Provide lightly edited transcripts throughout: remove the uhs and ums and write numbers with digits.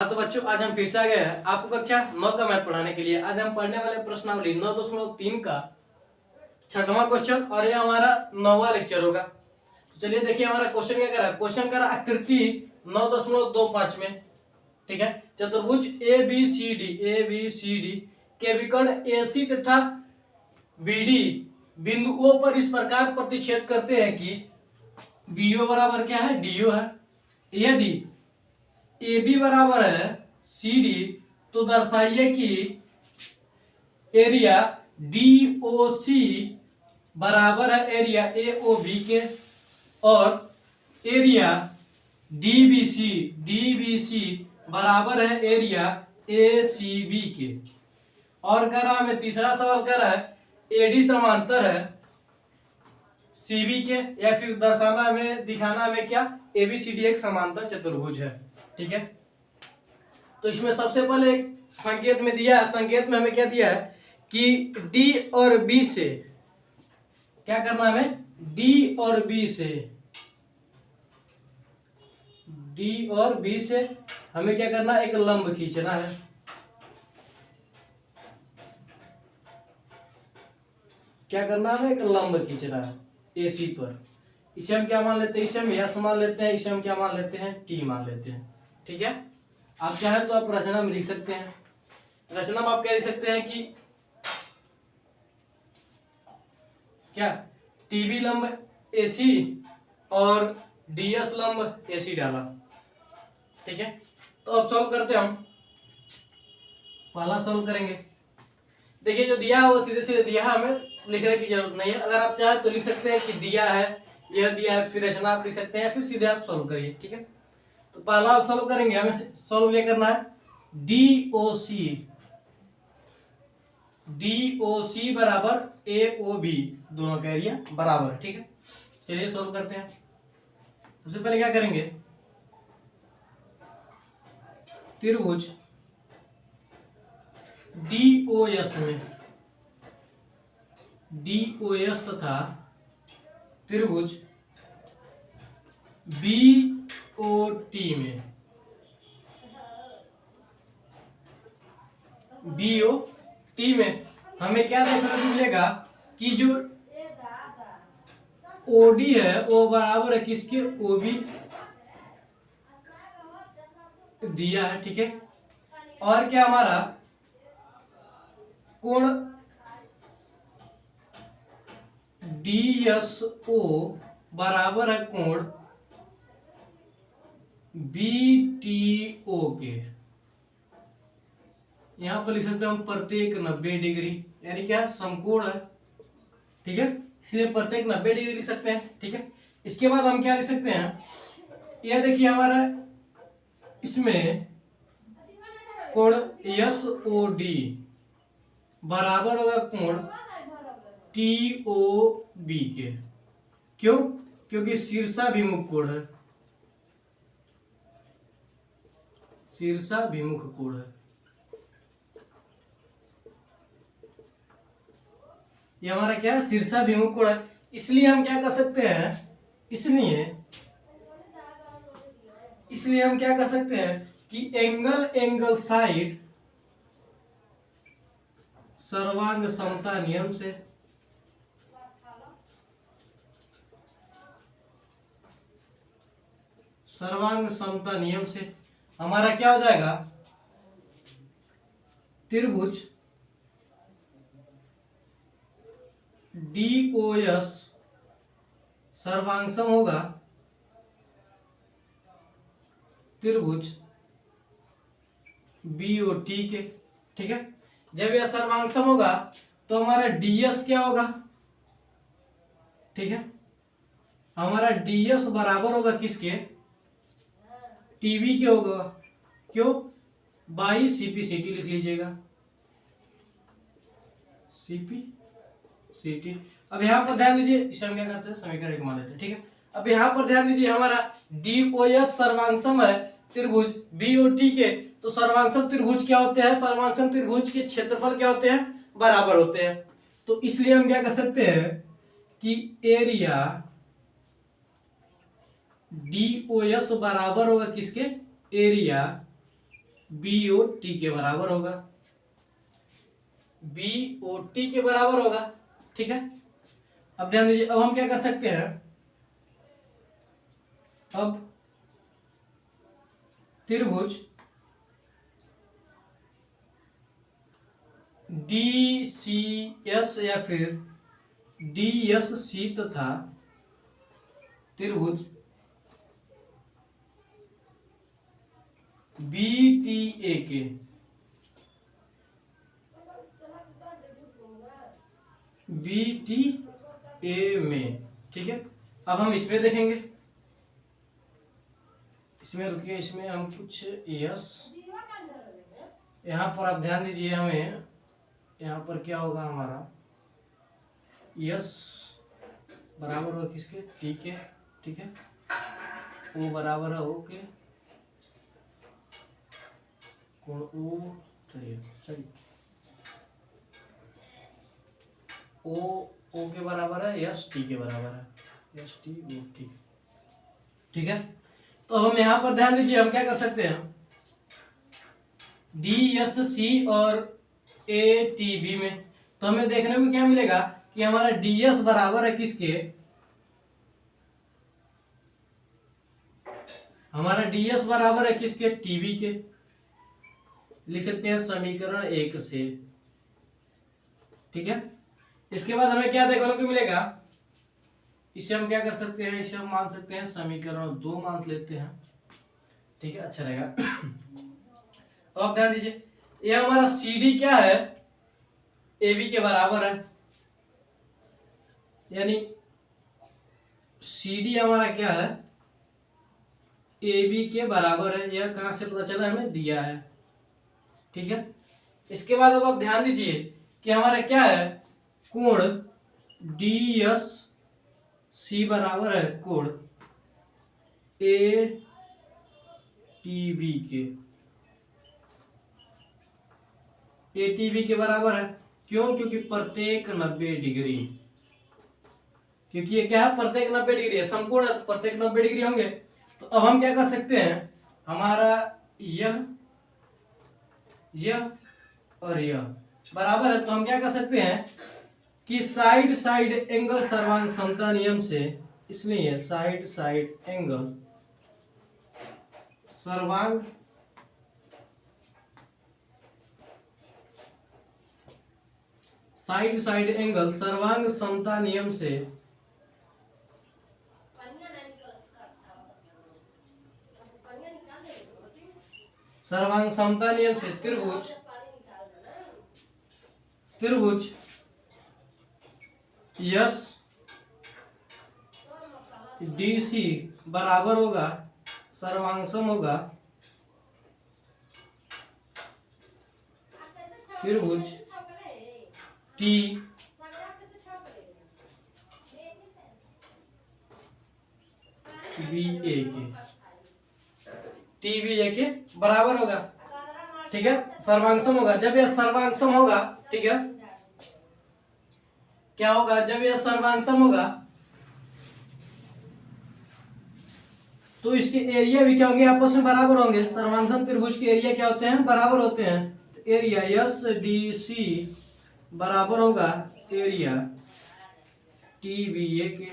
हाँ तो बच्चों, आज हम फिर से आ गए हैं आपको कक्षा 9 का मैथ पढ़ाने के लिए। आज हम पढ़ने वाले प्रश्नावली 9.3 का 6वां क्वेश्चन और ये हमारा 9वां लेक्चर होगा। तो चलिए देखिए हमारा क्वेश्चन क्या करा। क्वेश्चन करा आकृति 9.25 में, ठीक है। चतुर्भुज ए बी सी डी के विकर्ण AC तथा BD बिंदुओं पर इस प्रकार प्रतिच्छेद करते हैं कि BO बराबर क्या है, DO है। यदि AB बराबर है CD तो दर्शाइए कि एरिया DOC बराबर है एरिया AOB के और एरिया DBC बराबर है एरिया ACB के। और कह रहा हमें तीसरा सवाल कह रहा है AD समांतर है CB के, या फिर दर्शाना में दिखाना में क्या ABCD एक समांतर चतुर्भुज है, ठीक है। तो इसमें सबसे पहले एक संकेत में दिया है, संकेत में हमें क्या दिया है कि D और B से क्या करना है, हमें D और B से हमें क्या करना है, एक लंब खींचना है। क्या करना है, एक लंब खींचना है AC पर। इसे हम क्या मान लेते हैं, इसे हम यस मान लेते हैं, इसे हम क्या मान लेते हैं, T मान लेते हैं, ठीक है। आप चाहे तो आप रचना में लिख सकते हैं। रचना में आप क्या लिख सकते हैं कि क्या TB लंब AC और DS लंब AC डाला, ठीक है। तो अब सॉल्व करते हैं हम। पहला सॉल्व करेंगे। देखिए जो दिया है वो सीधे सीधे दिया है, हमें लिखने की जरूरत नहीं है। अगर आप चाहे तो लिख सकते हैं कि दिया है, यह दिया है, फिर रचना आप लिख सकते हैं, फिर सीधे आप सॉल्व करिए, ठीक है। तो पहला आप सॉल्व करेंगे, हमें सॉल्व ये करना है DOC बराबर AOB, दोनों का एरिया बराबर, ठीक है। चलिए सॉल्व करते हैं। सबसे पहले क्या करेंगे, त्रिभुज DOS तथा त्रिभुज BOT में हमें क्या देखने को मिलेगा कि जो OD है वो बराबर है किसके, OB दिया है, ठीक है। और क्या हमारा कोण DSO बराबर है कोण BTO के। यहां पर लिख सकते हैं हम प्रत्येक 90 डिग्री, यानी क्या समकोण है, ठीक है। इसलिए प्रत्येक 90 डिग्री लिख सकते हैं, ठीक है। इसके बाद हम क्या लिख सकते हैं, यह देखिए हमारा इसमें कोण SOD बराबर होगा कोण TOB के। क्यों? क्योंकि शीर्षाभिमुख कोण है, शीर्षाभिमुख कोण है। ये हमारा क्या है, शीर्षाभिमुख कोण है। इसलिए हम क्या कर सकते हैं, इसलिए हम क्या कर सकते हैं कि एंगल साइड सर्वांग समता नियम से हमारा क्या हो जाएगा, त्रिभुज DOS सर्वांगसम होगा त्रिभुज BOT के, ठीक है। जब यह सर्वांगसम होगा तो हमारा DS क्या होगा, ठीक है। हमारा DS बराबर होगा किसके, TB के होगा। क्यों, बाई CP/CT लिख लीजिएगा, CP/CT। अब यहां पर ध्यान दीजिए, इसे हम क्या करते हैं, समीकरण एक मान लेते हैं, ठीक है। अब यहां पर ध्यान दीजिए, हमारा DOS सर्वांगसम है त्रिभुज BOT के। तो सर्वांगसम त्रिभुज क्या होते हैं, सर्वांगसम त्रिभुज के क्षेत्रफल क्या होते हैं, बराबर होते हैं। तो इसलिए हम क्या कर सकते हैं कि एरिया DOS बराबर होगा किसके, एरिया बी ओ टी के बराबर होगा, बी ओ टी के बराबर होगा। ठीक है, अब ध्यान दीजिए, अब हम क्या कर सकते हैं, अब त्रिभुज डी सी एस या फिर डी एस सी तथा त्रिभुज बी टी ए के बी टी ए में, ठीक है। अब हम इसमें देखेंगे, इसमें रुकिए, इसमें हम कुछ यस, यहाँ पर आप ध्यान दीजिए, हमें यहाँ पर क्या होगा, हमारा यस बराबर होगा किसके, टी के, ठीक है। ओ बराबर है ओ के, कोण ओ, चलिए ओ के बराबर है, यस टी के बराबर है, यस टी ओ टी, ठीक है। तो अब हम यहाँ पर ध्यान दीजिए, हम क्या कर सकते हैं, डी एस सी और ए टी बी में, तो हमें देखने को क्या मिलेगा कि हमारा डी एस बराबर है किसके, हमारा डी एस बराबर है किसके, टीबी के। लिख सकते हैं समीकरण 1 से, ठीक है। इसके बाद हमें क्या देखने को मिलेगा, इसे हम क्या कर सकते हैं, इसे हम मान सकते हैं समीकरण 2 मान लेते हैं, ठीक है, अच्छा रहेगा। अब ध्यान दीजिए, ये हमारा सी डी क्या है, ए बी के बराबर है, यानी सी डी हमारा क्या है, ए बी के बराबर है। यह कहां से पता चला, हमें दिया है, ठीक है। इसके बाद अब आप ध्यान दीजिए कि हमारा क्या है, कोण डी एस सी बराबर है कोण ए टी बी के, ए टी बी के बराबर है। क्यों, क्योंकि प्रत्येक 90 डिग्री, क्योंकि ये क्या है, प्रत्येक 90 डिग्री है, संपूर्ण प्रत्येक 90 डिग्री होंगे। तो अब हम क्या कर सकते हैं, हमारा यह और यह बराबर है, तो हम क्या कर सकते हैं कि साइड साइड एंगल सर्वांग समता नियम से, इसलिए साइड साइड एंगल सर्वांग साइड साइड एंगल सर्वांग समता नियम से सर्वांग समता नियम से त्रिभुज यस डी सी बराबर होगा, सर्वांगसम होगा त्रिभुज टी बी ए के, टी बी ए के बराबर होगा, ठीक है, सर्वांगसम होगा। जब यह सर्वांगसम होगा, ठीक है, क्या होगा, जब यह सर्वांगसम होगा तो इसके एरिया भी क्या होंगे, आपस में बराबर होंगे। सर्वांगसम त्रिभुज के एरिया क्या होते हैं, बराबर होते हैं। तो एरिया यस डी सी बराबर होगा एरिया टी बी ए के,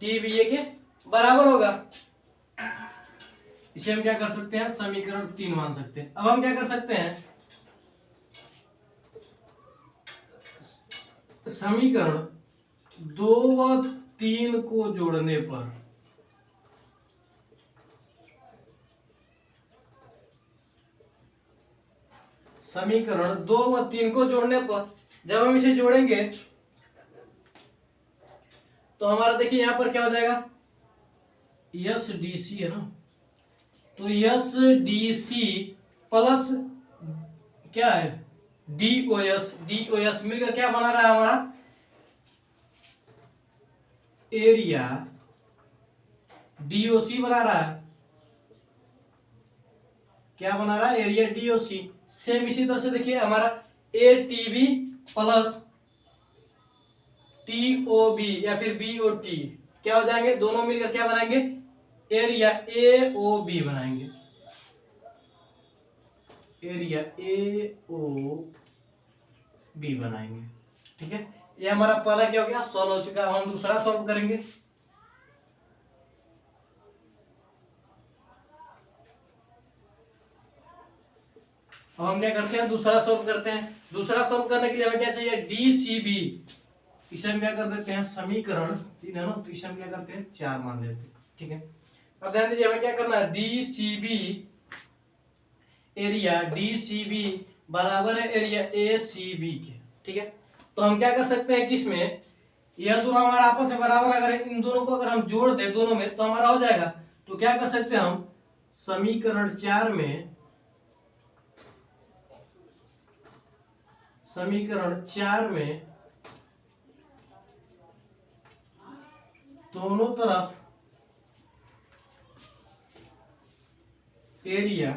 टी बी ए के बराबर होगा। इसे हम क्या कर सकते हैं, समीकरण 3 मान सकते हैं। अब हम क्या कर सकते हैं, समीकरण 2 व 3 को जोड़ने पर समीकरण 2 व 3 को जोड़ने पर जब हम इसे जोड़ेंगे तो हमारा देखिए यहां पर क्या हो जाएगा, यस डी सी है ना, तो यस डी सी प्लस क्या है, डी ओ एस मिलकर क्या बना रहा है, हमारा एरिया डीओसी बना रहा है। क्या बना रहा है, एरिया डीओसी। सेम इसी तरह से देखिए हमारा A T B plus T O B या फिर बी ओ टी क्या हो जाएंगे, दोनों मिलकर क्या बनाएंगे, एरिया ए ओ बी बनाएंगे, एरिया ए ओ बी बनाएंगे। ठीक है, ये हमारा पहला क्या हो गया, सॉल्व हो चुका। हम दूसरा सॉल्व करेंगे। अब हम क्या करते हैं, दूसरा सॉल्व करते हैं। दूसरा सॉल्व करने के लिए हमें क्या चाहिए, डी सी बी। इसे हम क्या कर देते हैं, समीकरण 3 है ना, तो इसे हम क्या करते हैं 4 मान लेते हैं। ठीक है, अब ध्यान दीजिए हमें क्या करना है, D C B area D C B बराबर है एरिया ए सी बी के। ठीक है, तो हम क्या कर सकते हैं कि इसमें यह दोनों हमारा आपस में बराबर, अगर इन दोनों को अगर हम जोड़ दें दोनों में तो हमारा हो जाएगा। तो क्या कर सकते हैं हम, समीकरण 4 में, समीकरण 4 में दोनों तरफ एरिया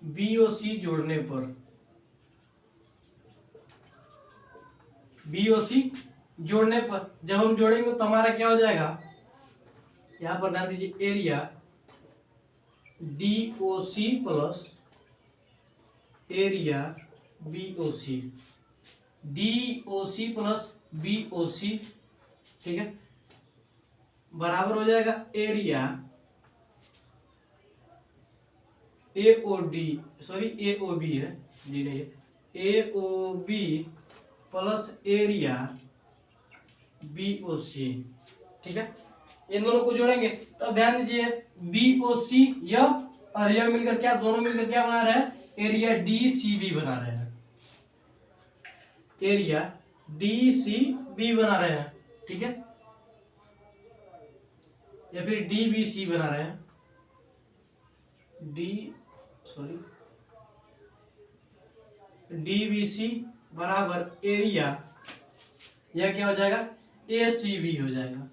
बीओसी जोड़ने पर, बीओसी जोड़ने पर जब हम जोड़ेंगे तो हमारा क्या हो जाएगा, यहां पर ध्यान दीजिए, area DOC plus area BOC, DOC plus BOC. ठीक है, बराबर हो जाएगा एरिया एओडी, सॉरी एओबी है, डी नहीं है, एओबी प्लस एरिया बीओसी। ठीक है, इन दोनों को जोड़ेंगे तो ध्यान दीजिए, बीओसी यह और यह मिलकर क्या, दोनों मिलकर क्या बना रहे हैं, एरिया डीसीबी बना रहे हैं, एरिया डीसीबी बना रहे हैं। ठीक है, या फिर डीबीसी बना रहे हैं, डीबीसी बराबर एरिया, यह क्या हो जाएगा, एसीबी हो जाएगा,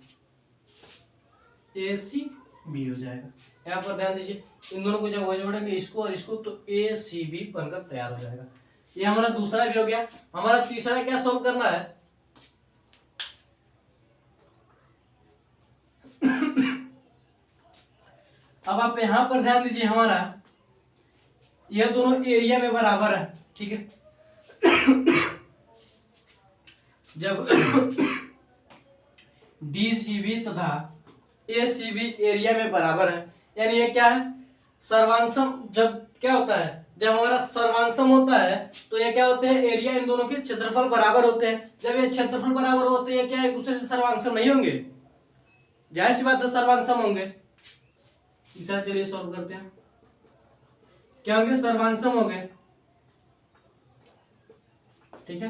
एसीबी हो जाएगा। यहाँ पर ध्यान दीजिए, इन दोनों को जब वही जोड़ेंगे इसको और इसको तो एसीबी बनकर तैयार हो जाएगा। ये हमारा दूसरा भी हो गया। हमारा तीसरा क्या सॉल्व करना है, अब आप यहां पर ध्यान दीजिए, हमारा यह दोनों एरिया में बराबर है। ठीक है, जब डीसीबी तथा एसीबी एरिया में बराबर है, यानी ये क्या है, सर्वांगसम। जब क्या होता है, जब हमारा सर्वांगसम होता है तो ये क्या होते हैं, एरिया इन दोनों के क्षेत्रफल बराबर होते हैं। जब ये क्षेत्रफल बराबर होते हैं, क्या एक दूसरे से सर्वांगसम नहीं होंगे, जाहिर सी बात है सर्वांगसम होंगे। तीसरा चलिए सॉल्व करते हैं, क्या होंगे, सर्वांगसम हो गए। ठीक है,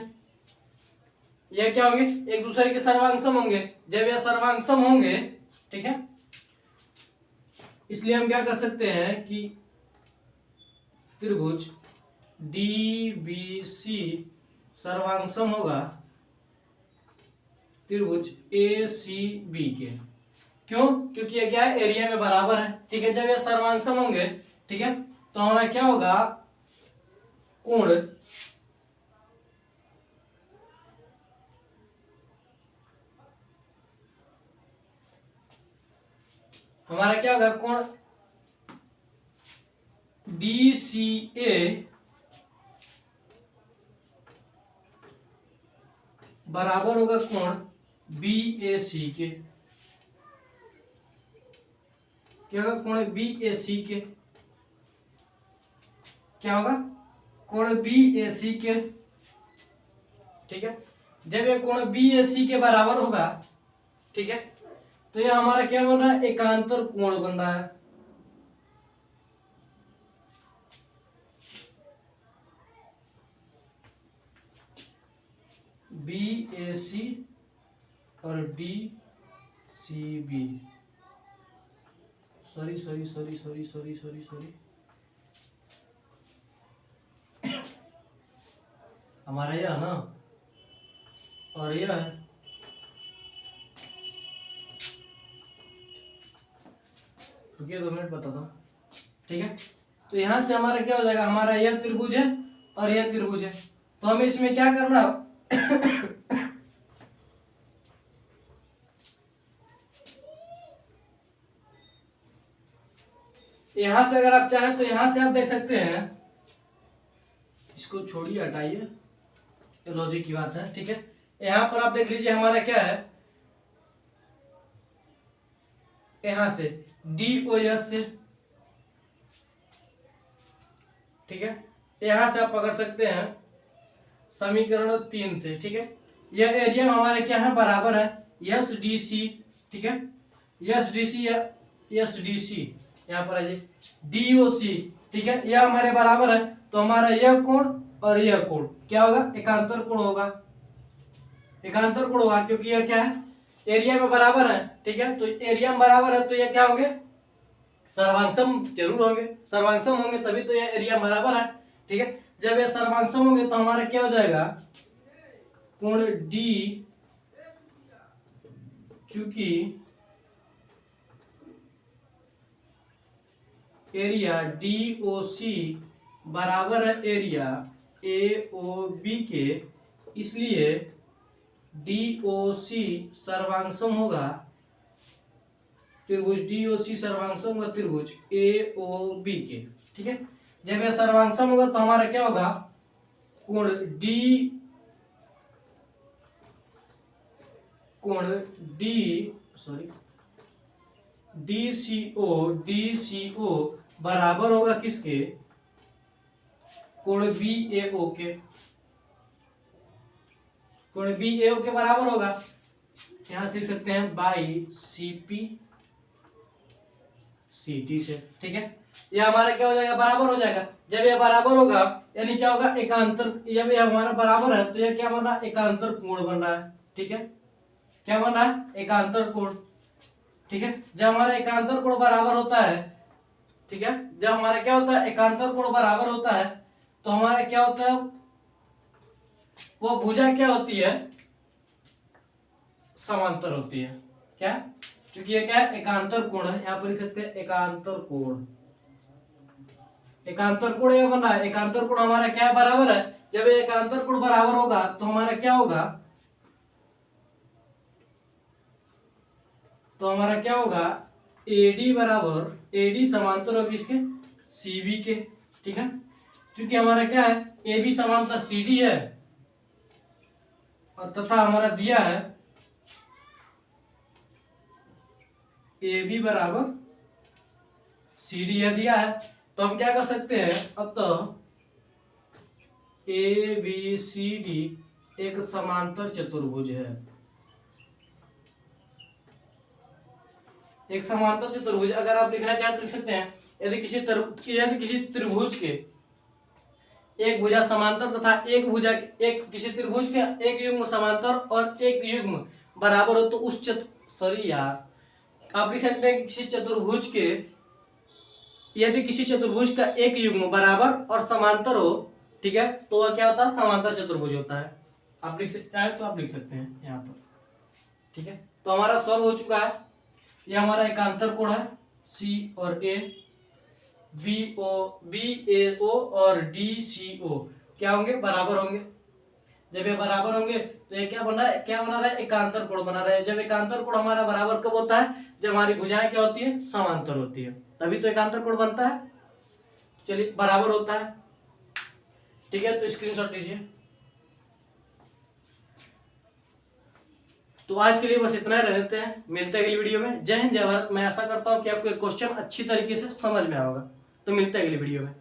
ये क्या होंगे, एक दूसरे के सर्वांगसम होंगे। जब ये सर्वांगसम होंगे, ठीक है, इसलिए हम क्या कर सकते हैं कि त्रिभुज डीबीसी सर्वांगसम होगा त्रिभुज एसीबी के। क्यों, क्योंकि ये क्या है, एरिया में बराबर है। ठीक है, जब ये सर्वांगसम होंगे, ठीक है, तो हमारा क्या होगा, कोण हमारा क्या होगा, कोण DCA बराबर होगा कोण BAC के। क्या होगा, कोण BAC के, क्या होगा, कोण BAC के। ठीक है, जब ये कोण BAC के बराबर होगा, ठीक है, तो ये हमारा क्या बन रहा है, एकांतर कोण बन रहा है। BAC और DCB, sorry sorry sorry sorry sorry sorry sorry, हमारा यह है ना, और यह है, रुकिए 2 मिनट बताता हूँ। ठीक है, तो यहां से हमारा क्या हो जाएगा, हमारा यह त्रिभुज है और यह त्रिभुज है, तो हमें इसमें क्या करना है यहां से अगर आप चाहें तो यहां से आप देख सकते हैं, इसको छोड़िए हटाइए, लॉजिक की बात है, ठीक है। यहां पर आप देख लीजिए हमारा क्या है, यहां से DOS से, ठीक है। यहां से आप पकड़ सकते हैं समीकरण 3 से, ठीक है। यह एरिया हमारे क्या है, बराबर है SDC, ठीक है। SDC या SDC यहाँ पर है DOC, ठीक है। यह हमारे बराबर है, तो हमारा यह कोण और यह कोण क्या होगा, एकांतर कोण होगा, एकांतर कोण होगा, क्योंकि यह क्या है, एरिया में बराबर है, ठीक है। तो एरिया में बराबर है तो यह क्या होंगे, सर्वांगसम जरूर होंगे, सर्वांगसम होंगे तभी तो यह एरिया बराबर है, ठीक है। जब ये सर्वांगसम होंगे तो हमारा क्या हो जाएगा, कोण D, चूंकि एरिया DOC बराबर है एरिया AOB के, इसलिए DOC सर्वांगसम होगा, त्रिभुज DOC सर्वांगसम होगा त्रिभुज AOB के, ठीक है। जब यह सर्वांगसम होगा तो हमारा क्या होगा, कोण DCO बराबर होगा किसके, कोण BAO के, कोण BAO के बराबर होगा, यहां से लिख सकते हैं बाई CP CT से, ठीक है। ये हमारा क्या हो जाएगा, बराबर हो जाएगा। जब ये बराबर होगा यानी क्या होगा, एकांतर, जब ये हमारा बराबर है तो ये क्या बन रहा है, एकांतर कोण बन रहा है, ठीक है। क्या बन रहा है, एकांतर कोण, ठीक है। जब हमारा एकांतर कोण बराबर होता है, ठीक है, जब हमारा क्या होता है, एकांतर कोण बराबर होता है तो हमारा क्या होता है, वो भुजा क्या होती है, समांतर होती है, क्या, क्योंकि ये क्या है, एकांतर कोण है, यहां पर लिख सकते हैं एकांतर कोण, एकांतर कोण ये बन रहा है, एकांतर कोण हमारा क्या बराबर है, जब ये एकांतर कोण बराबर होगा तो हमारा क्या होगा, तो हमारा क्या होगा, AD बराबर, AD समांतर होगी इसके CB के, ठीक है। क्योंकि हमारा क्या है, AB समांतर CD है और तथा हमारा दिया है AB बराबर CD यह दिया है, तो हम क्या कर सकते हैं, अतः ABCD एक समांतर चतुर्भुज है, एक समांतर चतुर्भुज। अगर आप लिखना चाहें तो लिख सकते हैं, यदि किसी त्रिभुज के एक भुजा समांतर तथा एक भुजा, एक किसी त्रिभुज के एक युग्म समांतर और एक युग्म बराबर हो तो उस आप लिख सकते हैं कि किसी चतुर्भुज के, यदि किसी चतुर्भुज का एक युग्म बराबर और समांतर हो, ठीक है, तो वह क्या होता है, समांतर चतुर्भुज होता है। आप लिख सकते हैं तो आप लिख सकते हैं यहाँ पर, ठीक है। तो हमारा सॉल्व हो चुका है, यह हमारा एकांतर कोण है C और A, BAO और DCO क्या होंगे, बराबर होंगे। जब ये बराबर होंगे तो ये क्या बना रहा है, एकांतर कोण बना रहा है। जब एकांतर कोण हमारा बराबर कब होता है, जब हमारी भुजाएं क्या होती है, समांतर होती है, तभी तो एकांतर कोण बनता है। चलिए बराबर होता है, ठीक है, तो स्क्रीनशॉट लीजिए। तो आज के लिए बस इतना ही रहते हैं, मिलते हैं अगली वीडियो में। जय हिंद जय भारत। मैं आशा करता हूं कि आपको क्वेश्चन अच्छी तरीके से समझ में आएगा। तो मिलते हैं अगली वीडियो में।